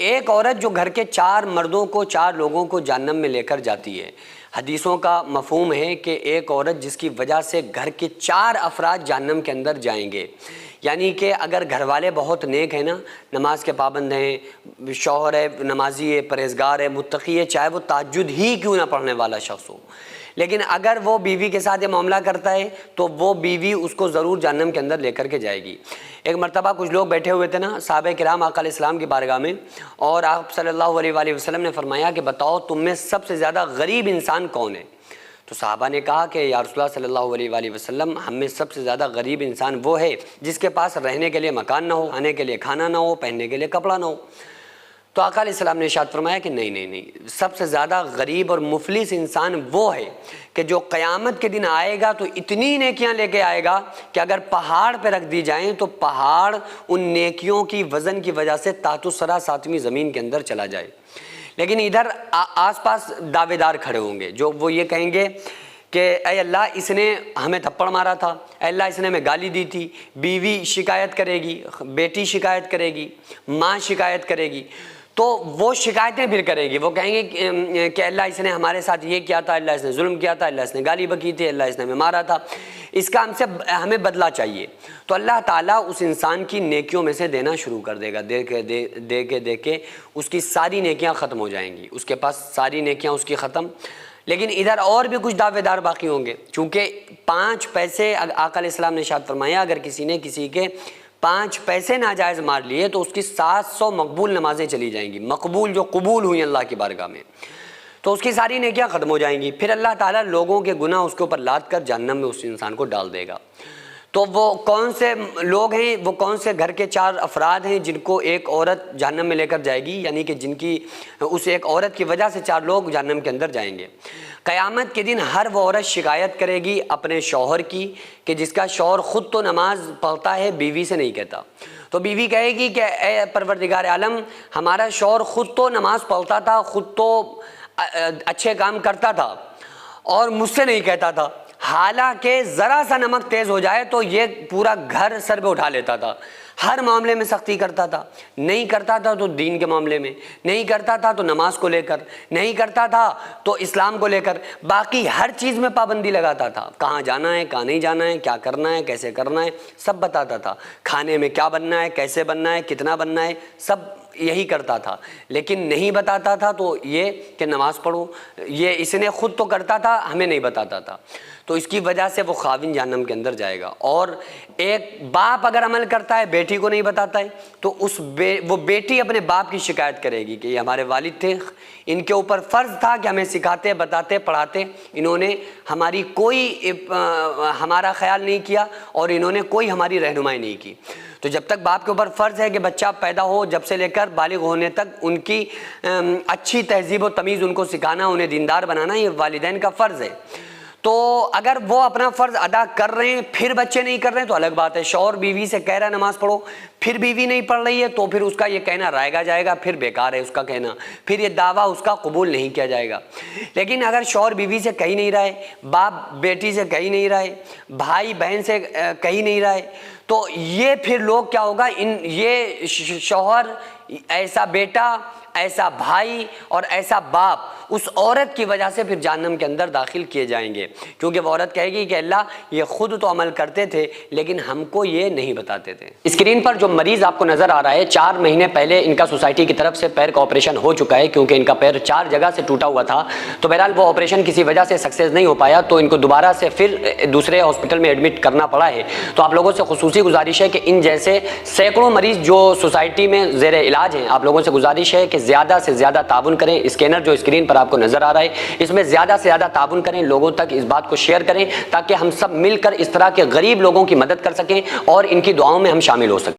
ایک عورت جو گھر کے 4 مردوں کو 4 لوگوں کو جہنم میں لے کر جاتی ہے۔ حدیثوں کا مفہوم ہے کہ ایک عورت جس کی وجہ سے گھر کے 4 افراد جہنم کے اندر جائیں گے، یعنی کہ اگر گھر والے بہت نیک ہیں نا، نماز کے پابند ہیں، شوہر ہے نمازی ہے، پرہیزگار ہے، متقی ہے، چاہے وہ تہجد ہی کیوں نہ پڑھنے والا شخص ہو، لیکن اگر وہ بیوی کے ساتھ یہ معاملہ کرتا ہے تو وہ بیوی اس کو ضرور جہنم کے اندر لے کر کے جائے گی۔ ایک مرتبہ کچھ لوگ بیٹھے ہوئے تھے نا صحابہ کرام آقا علیہ السلام کی بارگاہ میں، اور آپ صلی اللہ علیہ وآلہ وسلم نے فرمایا کہ بتاؤ تم میں سب سے زیادہ غریب انسان کون ہے؟ تو صحابہ نے کہا کہ یا رسول اللہ صلی اللہ علیہ وآلہ وسلم، ہم میں سب سے زیادہ غریب انسان وہ ہے جس کے پاس رہنے کے لیے مکان نہ ہو، کھانے کے لیے کھانا نہ ہو، پہننے کے لیے کپڑا نہ ہو۔ تو آقا علیہ السلام نے ارشاد فرمایا کہ نہیں، سب سے زیادہ غریب اور مفلس انسان وہ ہے کہ جو قیامت کے دن آئے گا تو اتنی نیکیاں لے کے آئے گا کہ اگر پہاڑ پہ رکھ دی جائیں تو پہاڑ ان نیکیوں کی وزن کی وجہ سے تحت الثری 7ویں زمین کے اندر چلا جائے۔ لیکن ادھر آس پاس دعوے دار کھڑے ہوں گے جو وہ یہ کہیں گے کہ اے اللہ اس نے ہمیں تھپڑ مارا تھا، اے اللہ اس نے ہمیں گالی دی تھی، بیوی شکایت کرے گی، بیٹی شکایت کرے گی، ماں شکایت کرے گی، تو وہ شکایتیں پھر کرے گی، وہ کہیں گے کہ اللہ اس نے ہمارے ساتھ یہ کیا تھا، اللہ اس نے ظلم کیا تھا، اللہ اس نے گالی بکی تھی، اللہ اس نے ہمیں مارا تھا، اس کا ہمیں بدلہ چاہیے۔ تو اللہ تعالیٰ اس انسان کی نیکیوں میں سے دینا شروع کر دے گا، دے کے اس کی ساری نیکیاں ختم ہو جائیں گی، اس کے پاس ساری نیکیاں اس کی ختم۔ لیکن ادھر اور بھی کچھ دعوے دار باقی ہوں گے، چونکہ 5 پیسے آقا علیہ السلام نے ارشاد فرمایا اگر کسی نے کسی کے 5 پیسے ناجائز مار لیے تو اس کی 700 مقبول نمازیں چلی جائیں گی، مقبول جو قبول ہوئی اللہ کی بارگاہ میں، تو اس کی ساری نیکیاں ختم ہو جائیں گی۔ پھر اللہ تعالیٰ لوگوں کے گناہ اس کے اوپر لاد کر جہنم میں اس انسان کو ڈال دے گا۔ تو وہ کون سے لوگ ہیں، وہ کون سے گھر کے 4 افراد ہیں جن کو ایک عورت جہنم میں لے کر جائے گی، یعنی کہ جن کی اس ایک عورت کی وجہ سے 4 لوگ جہنم کے اندر جائیں گے۔ قیامت کے دن ہر وہ عورت شکایت کرے گی اپنے شوہر کی کہ جس کا شوہر خود تو نماز پڑھتا ہے بیوی سے نہیں کہتا، تو بیوی کہے گی کہ اے پروردگار عالم، ہمارا شوہر خود تو نماز پڑھتا تھا، خود تو اچھے کام کرتا تھا اور مجھ سے نہیں کہتا تھا، حالانکہ ذرا سا نمک تیز ہو جائے تو یہ پورا گھر سر پہ اٹھا لیتا تھا، ہر معاملے میں سختی کرتا تھا، نہیں کرتا تھا تو دین کے معاملے میں، نہیں کرتا تھا تو نماز کو لے کر، نہیں کرتا تھا تو اسلام کو لے کر، باقی ہر چیز میں پابندی لگاتا تھا، کہاں جانا ہے کہاں نہیں جانا ہے، کیا کرنا ہے کیسے کرنا ہے سب بتاتا تھا، کھانے میں کیا بننا ہے کیسے بننا ہے کتنا بننا ہے سب یہی کرتا تھا، لیکن نہیں بتاتا تھا تو یہ کہ نماز پڑھو، یہ اس نے خود تو کرتا تھا ہمیں نہیں بتاتا تھا، تو اس کی وجہ سے وہ خاوند جہنم کے اندر جائے گا۔ اور ایک باپ اگر عمل کرتا ہے بیٹی کو نہیں بتاتا ہے تو وہ بیٹی اپنے باپ کی شکایت کرے گی کہ یہ ہمارے والد تھے، ان کے اوپر فرض تھا کہ ہمیں سکھاتے بتاتے پڑھاتے، انہوں نے ہماری کوئی ہمارا خیال نہیں کیا اور انہوں نے کوئی ہماری رہنمائی نہیں کی۔ تو جب تک باپ کے اوپر فرض ہے کہ بچہ پیدا ہو جب سے لے کر بالغ ہونے تک ان کی اچھی تہذیب و تمیز ان کو سکھانا، انہیں دیندار بنانا، یہ والدین کا فرض ہے۔ تو اگر وہ اپنا فرض ادا کر رہے ہیں پھر بچے نہیں کر رہے ہیں تو الگ بات ہے، شوہر بیوی سے کہہ رہا ہے نماز پڑھو، پھر بیوی نہیں پڑھ رہی ہے تو پھر اس کا یہ کہنا رائے گا جائے گا، پھر بیکار ہے اس کا کہنا، پھر یہ دعویٰ اس کا قبول نہیں کیا جائے گا۔ لیکن اگر شوہر بیوی سے کہی نہیں رہا ہے، باپ بیٹی سے کہی نہیں رہا ہے، بھائی بہن سے کہی نہیں رہا ہے، تو یہ پھر لوگ کیا ہوگا، یہ شوہر ایسا بیٹا ایسا بھائی اور ایسا باپ اس عورت کی وجہ سے پھر جہنم کے اندر داخل کیے جائیں گے، کیونکہ وہ عورت کہے گی کہ اللہ یہ خود تو عمل کرتے تھے لیکن ہم کو یہ نہیں بتاتے تھے۔ اسکرین پر جو مریض آپ کو نظر آ رہا ہے 4 مہینے پہلے ان کا سوسائٹی کی طرف سے پیر کا آپریشن ہو چکا ہے، کیونکہ ان کا پیر 4 جگہ سے ٹوٹا ہوا تھا، تو بہرحال وہ آپریشن کسی وجہ سے سکسیس نہیں ہو پایا تو ان کو دوبارہ سے پھر دوسرے ہاسپٹل میں ایڈمٹ کرنا پڑا ہے۔ تو آپ لوگوں سے خصوصی گزارش ہے کہ ان جیسے سینکڑوں مریض جو سوسائٹی میں زیر علاج ہیں، آپ لوگوں سے گزارش ہے کہ زیادہ سے زیادہ تعاون کریں۔ اسکینر جو اسکرین پر آپ کو نظر آ رہا ہے اس میں زیادہ سے زیادہ تعاون کریں، لوگوں تک اس بات کو شیئر کریں تاکہ ہم سب مل کر اس طرح کے غریب لوگوں کی مدد کر سکیں اور ان کی دعاؤں میں ہم شامل ہو سکیں۔